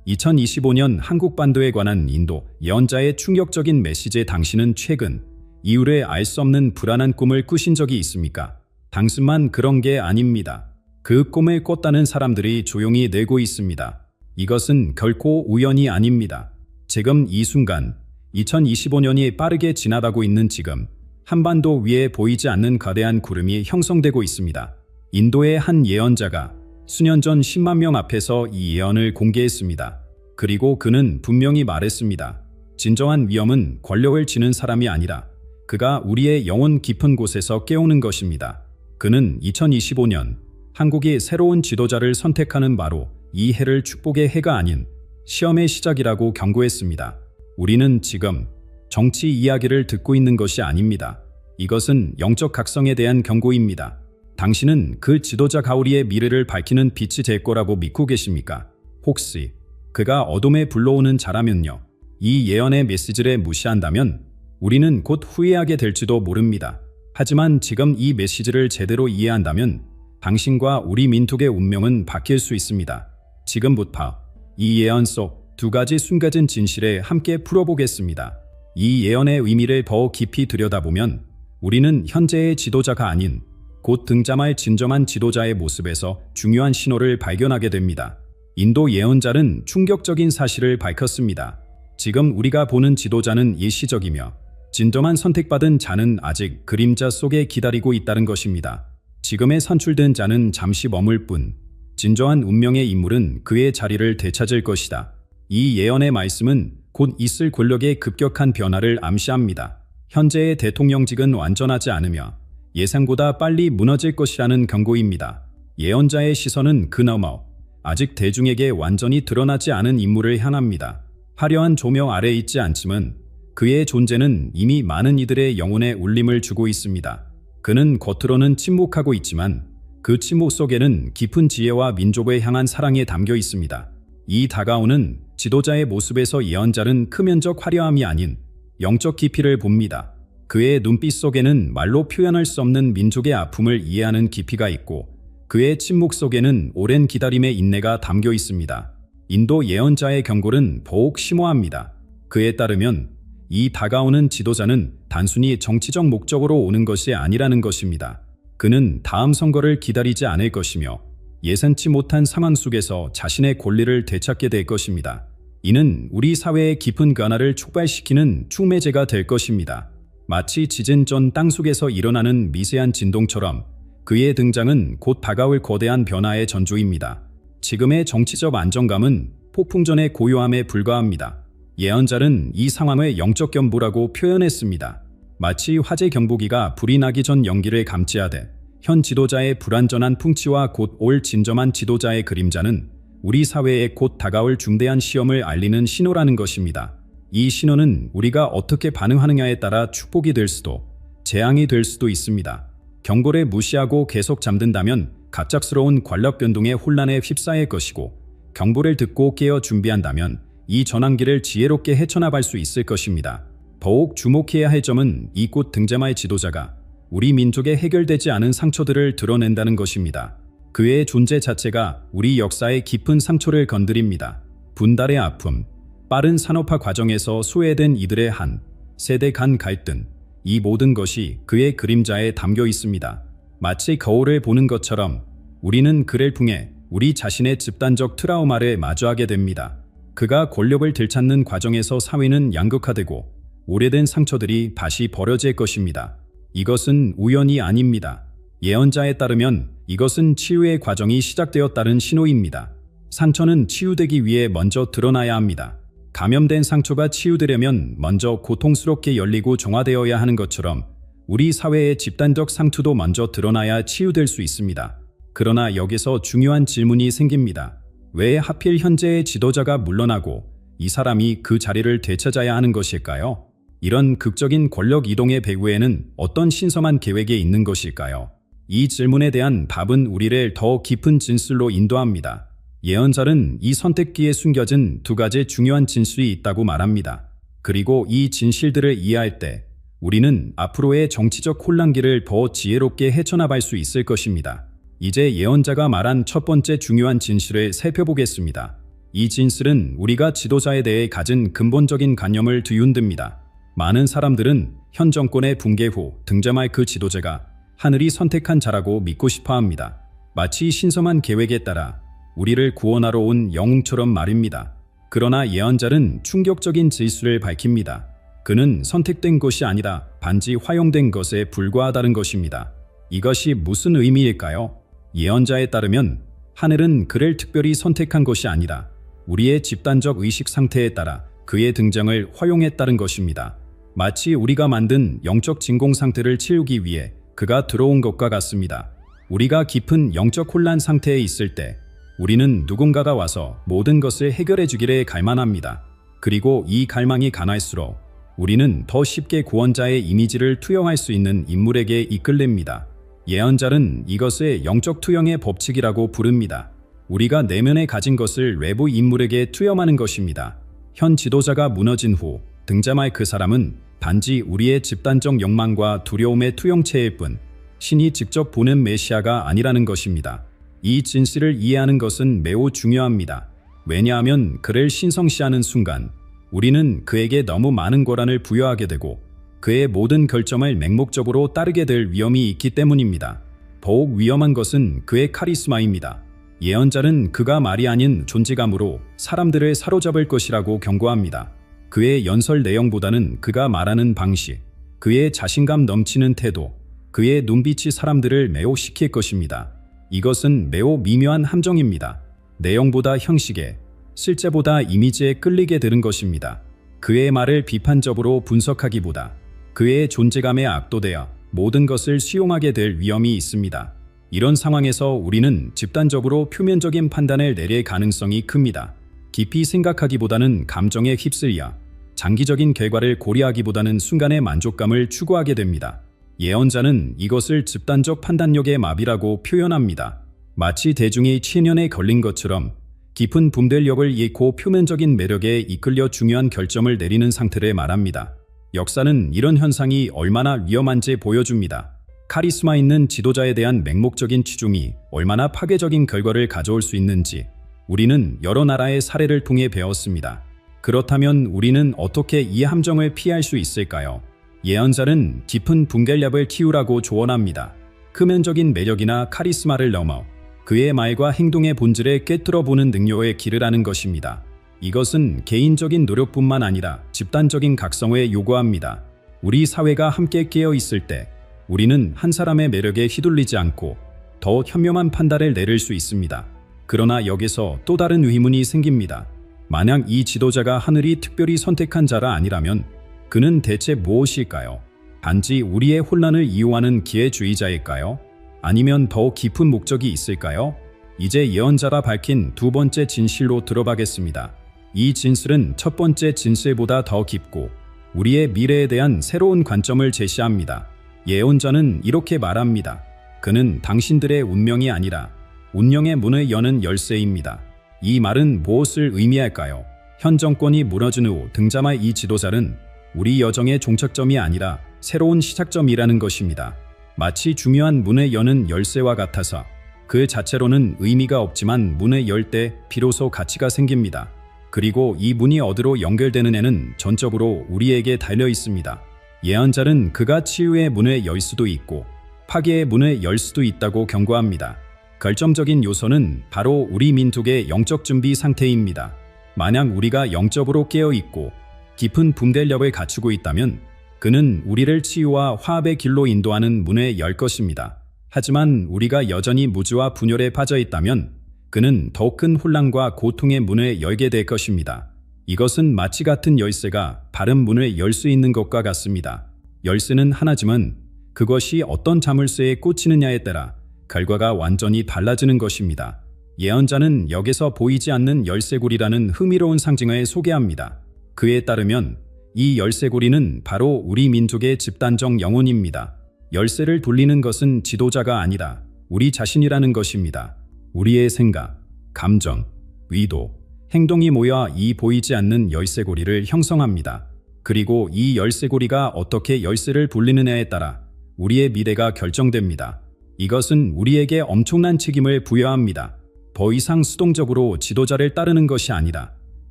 2025년 한국 반도에 관한 인도 예언자의 충격적인 메시지에 당신은 최근 이후에 알 수 없는 불안한 꿈을 꾸신 적이 있습니까? 당신만 그런 게 아닙니다. 그 꿈을 꿨다는 사람들이 조용히 내고 있습니다. 이것은 결코 우연이 아닙니다. 지금 이 순간 2025년이 빠르게 지나가고 있는 지금 한반도 위에 보이지 않는 거대한 구름이 형성되고 있습니다. 인도의 한 예언자가 수년 전 10만 명 앞에서 이 예언을 공개했습니다. 그리고 그는 분명히 말했습니다. 진정한 위험은 권력을 쥐는 사람이 아니라 그가 우리의 영혼 깊은 곳에서 깨우는 것입니다. 그는 2025년 한국이 새로운 지도자를 선택하는 바로 이 해를 축복의 해가 아닌 시험의 시작이라고 경고했습니다. 우리는 지금 정치 이야기를 듣고 있는 것이 아닙니다. 이것은 영적 각성에 대한 경고입니다. 당신은 그 지도자 가오리의 미래를 밝히는 빛이 될 거라고 믿고 계십니까? 혹시 그가 어둠에 불러오는 자라면요. 이 예언의 메시지를 무시한다면 우리는 곧 후회하게 될지도 모릅니다. 하지만 지금 이 메시지를 제대로 이해한다면 당신과 우리 민족의 운명은 바뀔 수 있습니다. 지금부터 이 예언 속 두 가지 숨겨진 진실에 함께 풀어보겠습니다. 이 예언의 의미를 더 깊이 들여다보면 우리는 현재의 지도자가 아닌 곧 등장할 진정한 지도자의 모습에서 중요한 신호를 발견하게 됩니다. 인도 예언자는 충격적인 사실을 밝혔습니다. 지금 우리가 보는 지도자는 일시적이며 진정한 선택받은 자는 아직 그림자 속에 기다리고 있다는 것입니다. 지금의 선출된 자는 잠시 머물 뿐 진정한 운명의 인물은 그의 자리를 되찾을 것이다. 이 예언의 말씀은 곧 있을 권력의 급격한 변화를 암시합니다. 현재의 대통령직은 완전하지 않으며 예상보다 빨리 무너질 것이라는 경고입니다. 예언자의 시선은 그 너머 아직 대중에게 완전히 드러나지 않은 인물을 향합니다. 화려한 조명 아래 있지 않지만 그의 존재는 이미 많은 이들의 영혼에 울림을 주고 있습니다. 그는 겉으로는 침묵하고 있지만 그 침묵 속에는 깊은 지혜와 민족을 향한 사랑이 담겨 있습니다. 이 다가오는 지도자의 모습에서 예언자는 크면적 화려함이 아닌 영적 깊이를 봅니다. 그의 눈빛 속에는 말로 표현할 수 없는 민족의 아픔을 이해하는 깊이가 있고 그의 침묵 속에는 오랜 기다림의 인내가 담겨 있습니다. 인도 예언자의 경고는 더욱 심오합니다. 그에 따르면 이 다가오는 지도자는 단순히 정치적 목적으로 오는 것이 아니라는 것입니다. 그는 다음 선거를 기다리지 않을 것이며 예상치 못한 상황 속에서 자신의 권리를 되찾게 될 것입니다. 이는 우리 사회의 깊은 변화를 촉발시키는 촉매제가 될 것입니다. 마치 지진 전 땅속에서 일어나는 미세한 진동처럼 그의 등장은 곧 다가올 거대한 변화의 전조입니다. 지금의 정치적 안정감은 폭풍 전의 고요함에 불과합니다. 예언자는 이 상황을 영적 경보라고 표현했습니다. 마치 화재 경보기가 불이 나기 전 연기를 감지하듯 현 지도자의 불완전한 풍치와 곧 올 진정한 지도자의 그림자는 우리 사회에 곧 다가올 중대한 시험을 알리는 신호라는 것입니다. 이 신호는 우리가 어떻게 반응하느냐에 따라 축복이 될 수도 재앙이 될 수도 있습니다. 경고를 무시하고 계속 잠든다면 갑작스러운 권력 변동의 혼란에 휩싸일 것이고 경보를 듣고 깨어 준비한다면 이 전환기를 지혜롭게 헤쳐나갈 수 있을 것입니다. 더욱 주목해야 할 점은 이 곧 등장할 지도자가 우리 민족의 해결되지 않은 상처들을 드러낸다는 것입니다. 그의 존재 자체가 우리 역사의 깊은 상처를 건드립니다. 분달의 아픔, 빠른 산업화 과정에서 소외된 이들의 한 세대 간 갈등, 이 모든 것이 그의 그림자에 담겨 있습니다. 마치 거울을 보는 것처럼 우리는 그를 통해 우리 자신의 집단적 트라우마를 마주하게 됩니다. 그가 권력을 되찾는 과정에서 사회는 양극화되고 오래된 상처들이 다시 버려질 것입니다. 이것은 우연이 아닙니다. 예언자에 따르면 이것은 치유의 과정이 시작되었다는 신호입니다. 상처는 치유되기 위해 먼저 드러나야 합니다. 감염된 상처가 치유되려면 먼저 고통스럽게 열리고 정화되어야 하는 것처럼 우리 사회의 집단적 상처도 먼저 드러나야 치유될 수 있습니다. 그러나 여기서 중요한 질문이 생깁니다. 왜 하필 현재의 지도자가 물러나고 이 사람이 그 자리를 되찾아야 하는 것일까요? 이런 극적인 권력 이동의 배후에는 어떤 신성한 계획이 있는 것일까요? 이 질문에 대한 답은 우리를 더 깊은 진실로 인도합니다. 예언자는 이 선택기에 숨겨진 두 가지 중요한 진실이 있다고 말합니다. 그리고 이 진실들을 이해할 때 우리는 앞으로의 정치적 혼란기를 더 지혜롭게 헤쳐나갈 수 있을 것입니다. 이제 예언자가 말한 첫 번째 중요한 진실을 살펴보겠습니다. 이 진실은 우리가 지도자에 대해 가진 근본적인 관념을 뒤흔듭니다. 많은 사람들은 현 정권의 붕괴 후 등장할 그 지도자가 하늘이 선택한 자라고 믿고 싶어 합니다. 마치 신성한 계획에 따라 우리를 구원하러 온 영웅처럼 말입니다. 그러나 예언자는 충격적인 진실을 밝힙니다. 그는 선택된 것이 아니라 단지 허용된 것에 불과하다는 것입니다. 이것이 무슨 의미일까요? 예언자에 따르면 하늘은 그를 특별히 선택한 것이 아니라 우리의 집단적 의식 상태에 따라 그의 등장을 허용했다는 것입니다. 마치 우리가 만든 영적 진공 상태를 채우기 위해 그가 들어온 것과 같습니다. 우리가 깊은 영적 혼란 상태에 있을 때 우리는 누군가가 와서 모든 것을 해결해 주기를 갈망합니다. 그리고 이 갈망이 강할수록 우리는 더 쉽게 구원자의 이미지를 투영할 수 있는 인물에게 이끌립니다. 예언자는 이것을 영적 투영의 법칙이라고 부릅니다. 우리가 내면에 가진 것을 외부 인물에게 투영하는 것입니다. 현 지도자가 무너진 후 등장할 그 사람은 단지 우리의 집단적 욕망과 두려움의 투영체일 뿐 신이 직접 보낸 메시아가 아니라는 것입니다. 이 진실을 이해하는 것은 매우 중요합니다. 왜냐하면 그를 신성시하는 순간 우리는 그에게 너무 많은 권한을 부여하게 되고 그의 모든 결정을 맹목적으로 따르게 될 위험이 있기 때문입니다. 더욱 위험한 것은 그의 카리스마입니다. 예언자는 그가 말이 아닌 존재감으로 사람들을 사로잡을 것이라고 경고합니다. 그의 연설 내용보다는 그가 말하는 방식, 그의 자신감 넘치는 태도, 그의 눈빛이 사람들을 매혹시킬 것입니다. 이것은 매우 미묘한 함정입니다. 내용보다 형식에, 실제보다 이미지에 끌리게 되는 것입니다. 그의 말을 비판적으로 분석하기보다 그의 존재감에 압도되어 모든 것을 수용하게 될 위험이 있습니다. 이런 상황에서 우리는 집단적으로 표면적인 판단을 내릴 가능성이 큽니다. 깊이 생각하기보다는 감정에 휩쓸려 장기적인 결과를 고려하기보다는 순간의 만족감을 추구하게 됩니다. 예언자는 이것을 집단적 판단력의 마비라고 표현합니다. 마치 대중이 체면에 걸린 것처럼 깊은 분별력을 잃고 표면적인 매력에 이끌려 중요한 결정을 내리는 상태를 말합니다. 역사는 이런 현상이 얼마나 위험한지 보여줍니다. 카리스마 있는 지도자에 대한 맹목적인 치중이 얼마나 파괴적인 결과를 가져올 수 있는지 우리는 여러 나라의 사례를 통해 배웠습니다. 그렇다면 우리는 어떻게 이 함정을 피할 수 있을까요? 예언자는 깊은 분별력을 키우라고 조언합니다. 표면적인 매력이나 카리스마를 넘어 그의 말과 행동의 본질을 꿰뚫어 보는 능력에 기르라는 것입니다. 이것은 개인적인 노력뿐만 아니라 집단적인 각성을 요구합니다. 우리 사회가 함께 깨어 있을 때 우리는 한 사람의 매력에 휘둘리지 않고 더 현명한 판단을 내릴 수 있습니다. 그러나 여기서 또 다른 의문이 생깁니다. 만약 이 지도자가 하늘이 특별히 선택한 자라 아니라면 그는 대체 무엇일까요? 단지 우리의 혼란을 이용하는 기회주의자일까요? 아니면 더 깊은 목적이 있을까요? 이제 예언자가 밝힌 두 번째 진실로 들어가겠습니다. 이 진실은 첫 번째 진실보다 더 깊고 우리의 미래에 대한 새로운 관점을 제시합니다. 예언자는 이렇게 말합니다. 그는 당신들의 운명이 아니라 운명의 문을 여는 열쇠입니다. 이 말은 무엇을 의미할까요? 현 정권이 무너진 후 등장할 이 지도자는 우리 여정의 종착점이 아니라 새로운 시작점이라는 것입니다. 마치 중요한 문을 여는 열쇠와 같아서 그 자체로는 의미가 없지만 문을 열 때 비로소 가치가 생깁니다. 그리고 이 문이 어디로 연결되느냐는 전적으로 우리에게 달려 있습니다. 예언자는 그가 치유의 문을 열 수도 있고 파괴의 문을 열 수도 있다고 경고합니다. 결정적인 요소는 바로 우리 민족의 영적 준비 상태입니다. 만약 우리가 영적으로 깨어 있고 깊은 분별력을 갖추고 있다면 그는 우리를 치유와 화합의 길로 인도하는 문을 열 것입니다. 하지만 우리가 여전히 무지와 분열에 빠져 있다면 그는 더 큰 혼란과 고통의 문을 열게 될 것입니다. 이것은 마치 같은 열쇠가 바른 문을 열 수 있는 것과 같습니다. 열쇠는 하나지만 그것이 어떤 자물쇠에 꽂히느냐에 따라 결과가 완전히 달라지는 것입니다. 예언자는 여기서 보이지 않는 열쇠고리라는 흥미로운 상징을 소개합니다. 그에 따르면 이 열쇠고리는 바로 우리 민족의 집단적 영혼입니다. 열쇠를 돌리는 것은 지도자가 아니라 우리 자신이라는 것입니다. 우리의 생각, 감정, 의도, 행동이 모여 이 보이지 않는 열쇠고리를 형성합니다. 그리고 이 열쇠고리가 어떻게 열쇠를 돌리느냐에 따라 우리의 미래가 결정됩니다. 이것은 우리에게 엄청난 책임을 부여합니다. 더 이상 수동적으로 지도자를 따르는 것이 아니라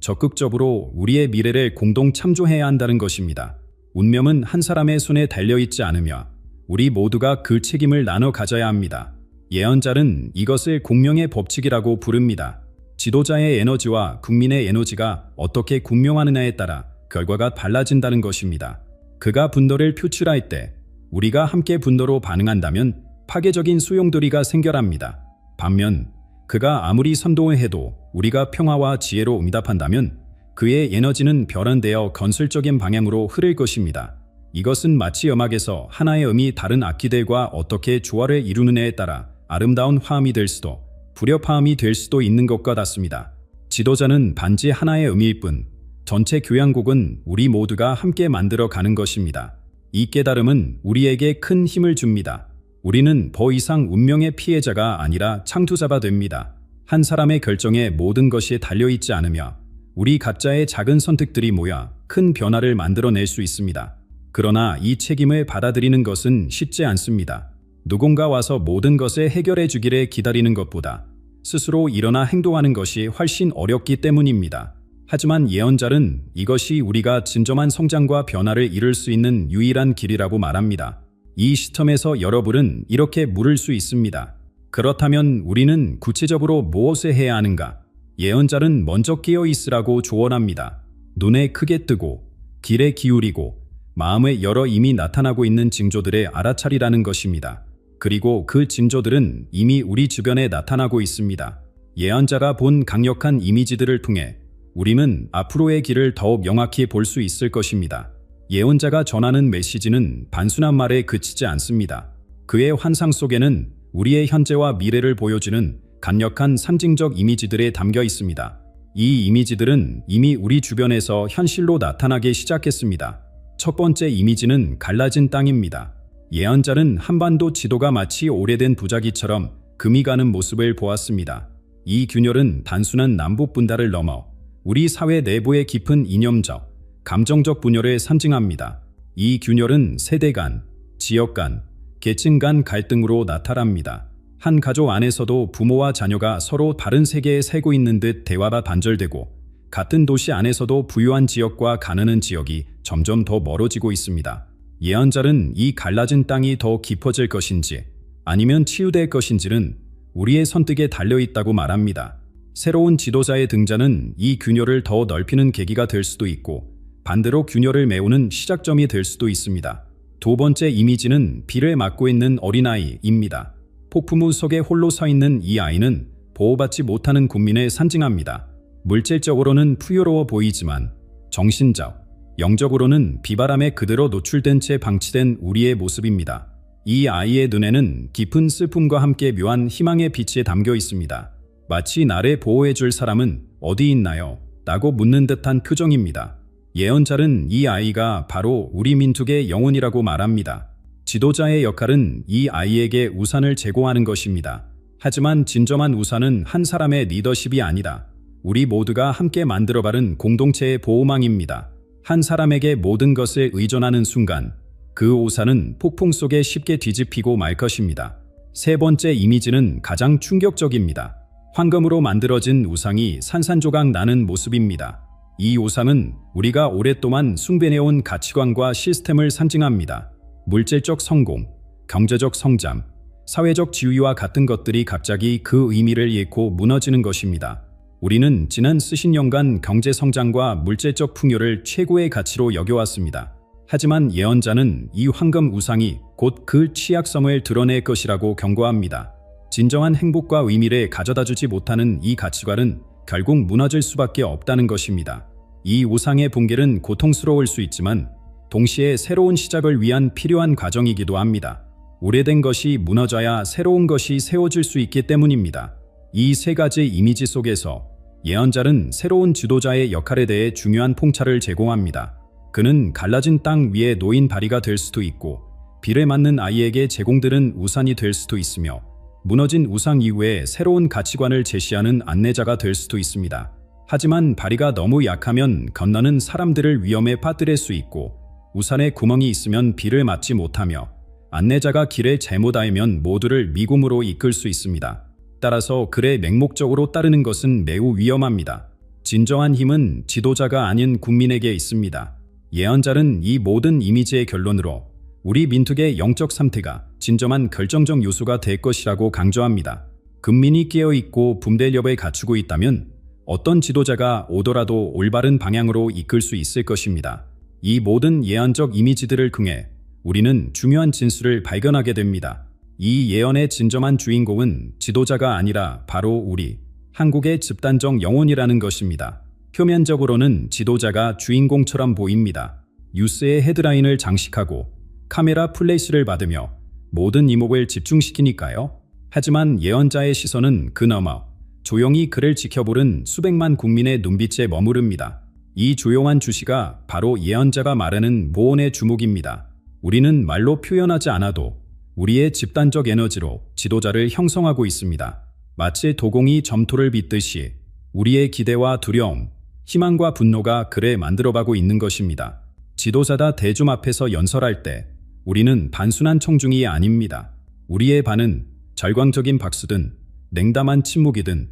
적극적으로 우리의 미래를 공동 참조해야 한다는 것입니다. 운명은 한 사람의 손에 달려있지 않으며 우리 모두가 그 책임을 나눠 가져야 합니다. 예언자는 이것을 공명의 법칙이라고 부릅니다. 지도자의 에너지와 국민의 에너지가 어떻게 공명하느냐에 따라 결과가 달라진다는 것입니다. 그가 분노를 표출할 때 우리가 함께 분노로 반응한다면 파괴적인 소용돌이가 생겨납니다. 반면 그가 아무리 선동을 해도 우리가 평화와 지혜로 응답한다면 그의 에너지는 변환되어 건설적인 방향으로 흐를 것입니다. 이것은 마치 음악에서 하나의 음이 다른 악기들과 어떻게 조화를 이루느냐에 따라 아름다운 화음이 될 수도 불협화음이 될 수도 있는 것과 같습니다. 지도자는 반지 하나의 음일 뿐 전체 교향곡은 우리 모두가 함께 만들어 가는 것입니다. 이 깨달음은 우리에게 큰 힘을 줍니다. 우리는 더 이상 운명의 피해자가 아니라 창조자가 됩니다. 한 사람의 결정에 모든 것이 달려있지 않으며 우리 각자의 작은 선택들이 모여 큰 변화를 만들어낼 수 있습니다. 그러나 이 책임을 받아들이는 것은 쉽지 않습니다. 누군가 와서 모든 것을 해결해 주기를 기다리는 것보다 스스로 일어나 행동하는 것이 훨씬 어렵기 때문입니다. 하지만 예언자는 이것이 우리가 진정한 성장과 변화를 이룰 수 있는 유일한 길이라고 말합니다. 이 시점에서 여러분은 이렇게 물을 수 있습니다. 그렇다면 우리는 구체적으로 무엇을 해야 하는가? 예언자는 먼저 깨어 있으라고 조언합니다. 눈에 크게 뜨고 귀에 기울이고 마음에 열어 이미 나타나고 있는 징조들을 알아차리라는 것입니다. 그리고 그 징조들은 이미 우리 주변에 나타나고 있습니다. 예언자가 본 강력한 이미지들을 통해 우리는 앞으로의 길을 더욱 명확히 볼 수 있을 것입니다. 예언자가 전하는 메시지는 단순한 말에 그치지 않습니다. 그의 환상 속에는 우리의 현재와 미래를 보여주는 강력한 상징적 이미지들에 담겨 있습니다. 이 이미지들은 이미 우리 주변에서 현실로 나타나기 시작했습니다. 첫 번째 이미지는 갈라진 땅입니다. 예언자는 한반도 지도가 마치 오래된 부자기처럼 금이 가는 모습을 보았습니다. 이 균열은 단순한 남북 분단을 넘어 우리 사회 내부의 깊은 이념적, 감정적 분열을 상징합니다. 이 균열은 세대 간, 지역 간, 계층 간 갈등으로 나타납니다. 한 가족 안에서도 부모와 자녀가 서로 다른 세계에 살고 있는 듯 대화가 단절되고 같은 도시 안에서도 부유한 지역과 가난한 지역이 점점 더 멀어지고 있습니다. 예언자는 이 갈라진 땅이 더 깊어질 것인지 아니면 치유될 것인지는 우리의 선택에 달려있다고 말합니다. 새로운 지도자의 등장은 이 균열을 더 넓히는 계기가 될 수도 있고 반대로 균열을 메우는 시작점이 될 수도 있습니다. 두 번째 이미지는 비를 맞고 있는 어린아이입니다. 폭풍우 속에 홀로 서 있는 이 아이는 보호받지 못하는 국민을 상징합니다. 물질적으로는 풍요로워 보이지만 정신적, 영적으로는 비바람에 그대로 노출된 채 방치된 우리의 모습입니다. 이 아이의 눈에는 깊은 슬픔과 함께 묘한 희망의 빛이 담겨 있습니다. 마치 나를 보호해줄 사람은 어디 있나요? 라고 묻는 듯한 표정입니다. 예언자는 이 아이가 바로 우리 민족의 영혼이라고 말합니다. 지도자의 역할은 이 아이에게 우산을 제공하는 것입니다. 하지만 진정한 우산은 한 사람의 리더십이 아니라 우리 모두가 함께 만들어가는 공동체의 보호망입니다. 한 사람에게 모든 것을 의존하는 순간 그 우산은 폭풍 속에 쉽게 뒤집히고 말 것입니다. 세 번째 이미지는 가장 충격적입니다. 황금으로 만들어진 우상이 산산조각 나는 모습입니다. 이 우상은 우리가 오랫동안 숭배해온 가치관과 시스템을 상징합니다. 물질적 성공, 경제적 성장, 사회적 지위와 같은 것들이 갑자기 그 의미를 잃고 무너지는 것입니다. 우리는 지난 수십 년간 경제 성장과 물질적 풍요를 최고의 가치로 여겨왔습니다. 하지만 예언자는 이 황금 우상이 곧 그 취약성을 드러낼 것이라고 경고합니다. 진정한 행복과 의미를 가져다주지 못하는 이 가치관은 결국 무너질 수밖에 없다는 것입니다. 이 우상의 붕괴는 고통스러울 수 있지만 동시에 새로운 시작을 위한 필요한 과정이기도 합니다. 오래된 것이 무너져야 새로운 것이 세워질 수 있기 때문입니다. 이 세 가지 이미지 속에서 예언자는 새로운 지도자의 역할에 대해 중요한 통찰을 제공합니다. 그는 갈라진 땅 위에 놓인 다리가 될 수도 있고 비를 맞는 아이에게 제공되는 우산이 될 수도 있으며 무너진 우상 이후에 새로운 가치관을 제시하는 안내자가 될 수도 있습니다. 하지만 다리가 너무 약하면 건너는 사람들을 위험에 빠뜨릴 수 있고 우산에 구멍이 있으면 비를 맞지 못하며 안내자가 길을 잘못 알면 모두를 미궁으로 이끌 수 있습니다. 따라서 글에 맹목적으로 따르는 것은 매우 위험합니다. 진정한 힘은 지도자가 아닌 국민에게 있습니다. 예언자는 이 모든 이미지의 결론으로 우리 민족의 영적 상태가 진정한 결정적 요소가 될 것이라고 강조합니다. 국민이 깨어있고 분별력을 갖추고 있다면 어떤 지도자가 오더라도 올바른 방향으로 이끌 수 있을 것입니다. 이 모든 예언적 이미지들을 통해 우리는 중요한 진술을 발견하게 됩니다. 이 예언의 진정한 주인공은 지도자가 아니라 바로 우리 한국의 집단적 영혼이라는 것입니다. 표면적으로는 지도자가 주인공처럼 보입니다. 뉴스의 헤드라인을 장식하고 카메라 플래시를 받으며 모든 이목을 집중시키니까요. 하지만 예언자의 시선은 그 너머 조용히 그를 지켜보는 수백만 국민의 눈빛에 머무릅니다. 이 조용한 주시가 바로 예언자가 말하는 모온의 주목입니다. 우리는 말로 표현하지 않아도 우리의 집단적 에너지로 지도자를 형성하고 있습니다. 마치 도공이 점토를 빚듯이 우리의 기대와 두려움, 희망과 분노가 그를 만들어가고 있는 것입니다. 지도자다 대중 앞에서 연설할 때 우리는 단순한 청중이 아닙니다. 우리의 반은 절광적인 박수든 냉담한 침묵이든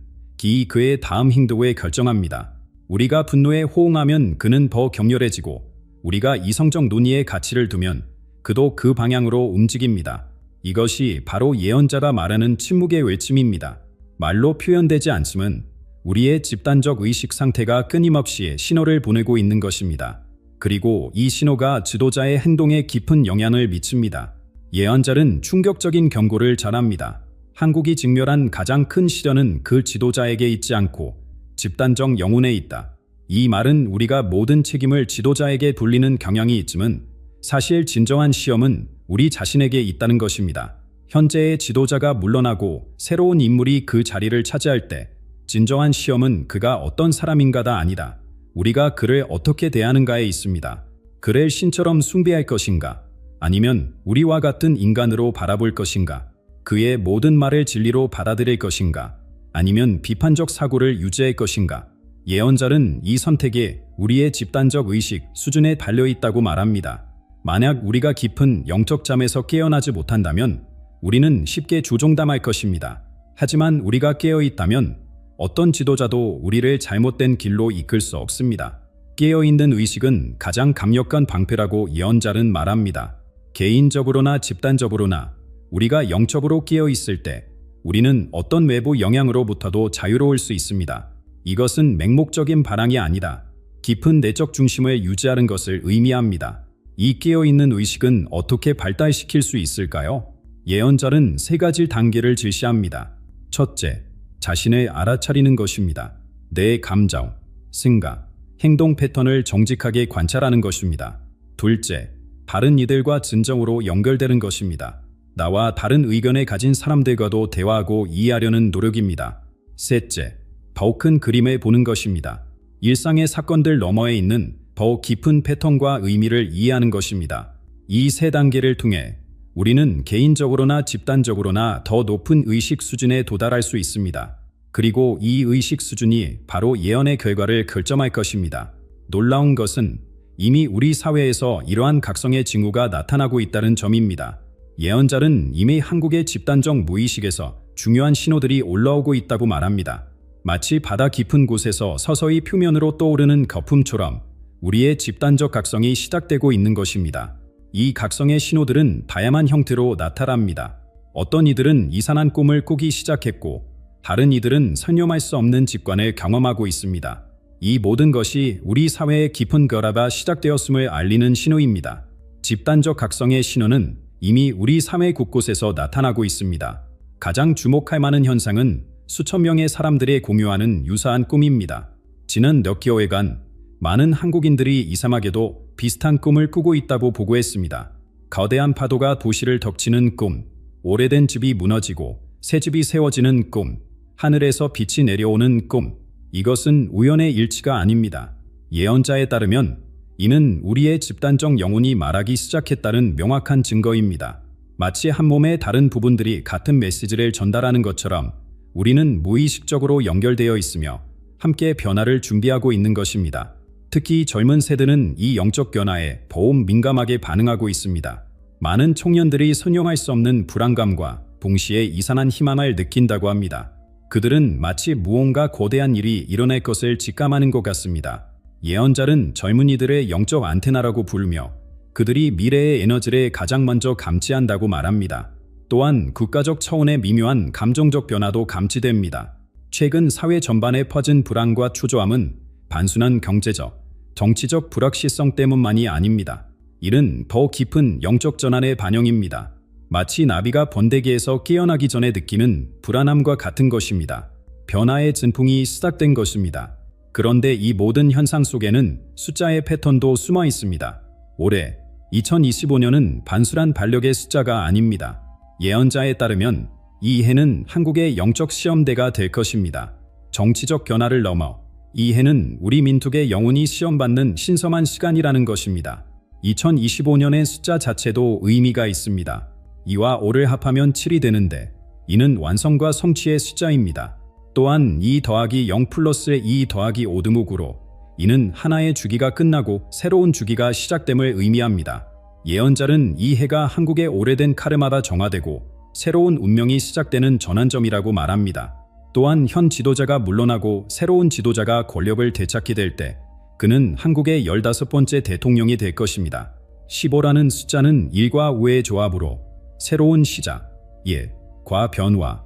그의 다음 행동에 결정합니다. 우리가 분노에 호응하면 그는 더 격렬해지고 우리가 이성적 논의에 가치를 두면 그도 그 방향으로 움직입니다. 이것이 바로 예언자가 말하는 침묵의 외침입니다. 말로 표현되지 않지만 우리의 집단적 의식 상태가 끊임없이 신호를 보내고 있는 것입니다. 그리고 이 신호가 지도자의 행동에 깊은 영향을 미칩니다. 예언자는 충격적인 경고를 전합니다. 한국이 직면한 가장 큰 시련은 그 지도자에게 있지 않고 집단적 영혼에 있다. 이 말은 우리가 모든 책임을 지도자에게 돌리는 경향이 있지만 사실 진정한 시험은 우리 자신에게 있다는 것입니다. 현재의 지도자가 물러나고 새로운 인물이 그 자리를 차지할 때 진정한 시험은 그가 어떤 사람인가가 아니다. 우리가 그를 어떻게 대하는가에 있습니다. 그를 신처럼 숭배할 것인가? 아니면 우리와 같은 인간으로 바라볼 것인가? 그의 모든 말을 진리로 받아들일 것인가? 아니면 비판적 사고를 유지할 것인가? 예언자는 이 선택에 우리의 집단적 의식 수준에 달려있다고 말합니다. 만약 우리가 깊은 영적 잠에서 깨어나지 못한다면 우리는 쉽게 조종당할 것입니다. 하지만 우리가 깨어있다면 어떤 지도자도 우리를 잘못된 길로 이끌 수 없습니다. 깨어있는 의식은 가장 강력한 방패라고 예언자는 말합니다. 개인적으로나 집단적으로나 우리가 영적으로 깨어있을 때 우리는 어떤 외부 영향으로부터도 자유로울 수 있습니다. 이것은 맹목적인 반항이 아니다. 깊은 내적 중심을 유지하는 것을 의미합니다. 이 깨어있는 의식은 어떻게 발달시킬 수 있을까요? 예언자는 세 가지 단계를 제시합니다. 첫째, 자신을 알아차리는 것입니다. 내 감정, 생각, 행동 패턴을 정직하게 관찰하는 것입니다. 둘째, 다른 이들과 진정으로 연결되는 것입니다. 나와 다른 의견을 가진 사람들과도 대화하고 이해하려는 노력입니다. 셋째, 더욱 큰 그림을 보는 것입니다. 일상의 사건들 너머에 있는 더 깊은 패턴과 의미를 이해하는 것입니다. 이 세 단계를 통해 우리는 개인적으로나 집단적으로나 더 높은 의식 수준에 도달할 수 있습니다. 그리고 이 의식 수준이 바로 예언의 결과를 결정할 것입니다. 놀라운 것은 이미 우리 사회에서 이러한 각성의 징후가 나타나고 있다는 점입니다. 예언자는 이미 한국의 집단적 무의식에서 중요한 신호들이 올라오고 있다고 말합니다. 마치 바다 깊은 곳에서 서서히 표면으로 떠오르는 거품처럼 우리의 집단적 각성이 시작되고 있는 것입니다. 이 각성의 신호들은 다양한 형태로 나타납니다. 어떤 이들은 이상한 꿈을 꾸기 시작했고 다른 이들은 설명할 수 없는 직관을 경험하고 있습니다. 이 모든 것이 우리 사회의 깊은 결합이 시작되었음을 알리는 신호입니다. 집단적 각성의 신호는 이미 우리 사회 곳곳에서 나타나고 있습니다. 가장 주목할 만한 현상은 수천 명의 사람들이 공유하는 유사한 꿈입니다. 지난 몇 개월간 많은 한국인들이 이상하게도 비슷한 꿈을 꾸고 있다고 보고했습니다. 거대한 파도가 도시를 덮치는 꿈, 오래된 집이 무너지고 새 집이 세워지는 꿈, 하늘에서 빛이 내려오는 꿈. 이것은 우연의 일치가 아닙니다. 예언자에 따르면 이는 우리의 집단적 영혼이 말하기 시작했다는 명확한 증거입니다. 마치 한 몸의 다른 부분들이 같은 메시지를 전달하는 것처럼 우리는 무의식적으로 연결되어 있으며 함께 변화를 준비하고 있는 것입니다. 특히 젊은 세대는 이 영적 변화에 더욱 민감하게 반응하고 있습니다. 많은 청년들이 설명할 수 없는 불안감과 동시에 이상한 희망을 느낀다고 합니다. 그들은 마치 무언가 거대한 일이 일어날 것을 직감하는 것 같습니다. 예언자는 젊은이들의 영적 안테나라고 부르며 그들이 미래의 에너지를 가장 먼저 감지한다고 말합니다. 또한 국가적 차원의 미묘한 감정적 변화도 감지됩니다. 최근 사회 전반에 퍼진 불안과 초조함은 단순한 경제적, 정치적 불확실성 때문만이 아닙니다. 이는 더 깊은 영적 전환의 반영입니다. 마치 나비가 번데기에서 깨어나기 전에 느끼는 불안함과 같은 것입니다. 변화의 진풍이 시작된 것입니다. 그런데 이 모든 현상 속에는 숫자의 패턴도 숨어 있습니다. 올해 2025년은 단순한 반력의 숫자가 아닙니다. 예언자에 따르면 이 해는 한국의 영적 시험대가 될 것입니다. 정치적 변화를 넘어 이 해는 우리 민족의 영혼이 시험받는 신성한 시간이라는 것입니다. 2025년의 숫자 자체도 의미가 있습니다. 2와 5를 합하면 7이 되는데 이는 완성과 성취의 숫자입니다. 또한 2 더하기 0 플러스 2 더하기 5 등목으로 이는 하나의 주기가 끝나고 새로운 주기가 시작됨을 의미합니다. 예언자는 이 해가 한국의 오래된 카르마가 정화되고 새로운 운명이 시작되는 전환점이라고 말합니다. 또한 현 지도자가 물러나고 새로운 지도자가 권력을 되찾게 될 때 그는 한국의 15번째 대통령이 될 것입니다. 15라는 숫자는 1과 5의 조합으로 새로운 시작, 1과 변화,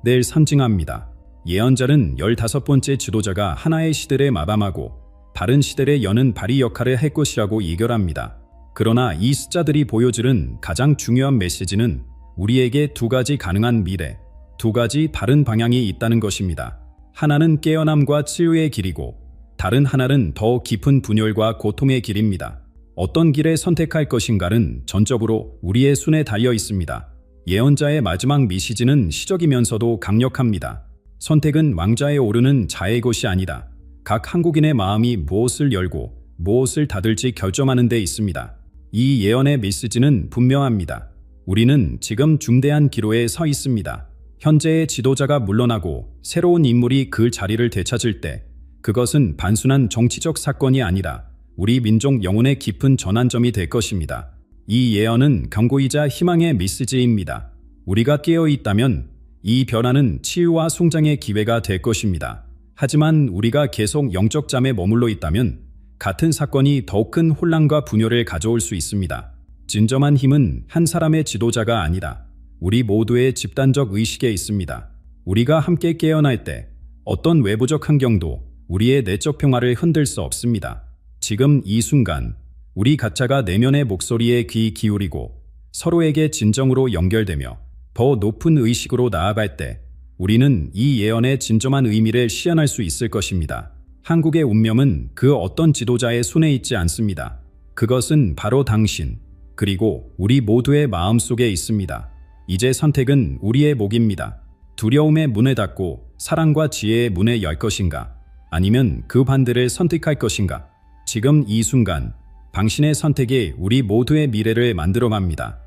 5를 상징합니다. 예언자는 15번째 지도자가 하나의 시대를 마감하고 다른 시대를 여는 발의 역할을 할 것이라고 예견합니다. 그러나 이 숫자들이 보여주는 가장 중요한 메시지는 우리에게 두 가지 가능한 미래, 두 가지 다른 방향이 있다는 것입니다. 하나는 깨어남과 치유의 길이고 다른 하나는 더 깊은 분열과 고통의 길입니다. 어떤 길을 선택할 것인가는 전적으로 우리의 손에 달려 있습니다. 예언자의 마지막 메시지는 시적이면서도 강력합니다. 선택은 왕좌에 오르는 자의 것이 아니다. 각 한국인의 마음이 무엇을 열고 무엇을 닫을지 결정하는 데 있습니다. 이 예언의 메시지는 분명합니다. 우리는 지금 중대한 기로에 서 있습니다. 현재의 지도자가 물러나고 새로운 인물이 그 자리를 되찾을 때 그것은 단순한 정치적 사건이 아니라 우리 민족 영혼의 깊은 전환점이 될 것입니다. 이 예언은 경고이자 희망의 메시지입니다. 우리가 깨어 있다면 이 변화는 치유와 성장의 기회가 될 것입니다. 하지만 우리가 계속 영적 잠에 머물러 있다면 같은 사건이 더 큰 혼란과 분열을 가져올 수 있습니다. 진정한 힘은 한 사람의 지도자가 아니라 우리 모두의 집단적 의식에 있습니다. 우리가 함께 깨어날 때 어떤 외부적 환경도 우리의 내적 평화를 흔들 수 없습니다. 지금 이 순간 우리 각자가 내면의 목소리에 귀 기울이고 서로에게 진정으로 연결되며 더 높은 의식으로 나아갈 때 우리는 이 예언의 진정한 의미를 시연할 수 있을 것입니다. 한국의 운명은 그 어떤 지도자의 손에 있지 않습니다. 그것은 바로 당신, 그리고 우리 모두의 마음속에 있습니다. 이제 선택은 우리의 몫입니다. 두려움의 문을 닫고 사랑과 지혜의 문을 열 것인가? 아니면 그 반대를 선택할 것인가? 지금 이 순간 당신의 선택이 우리 모두의 미래를 만들어갑니다.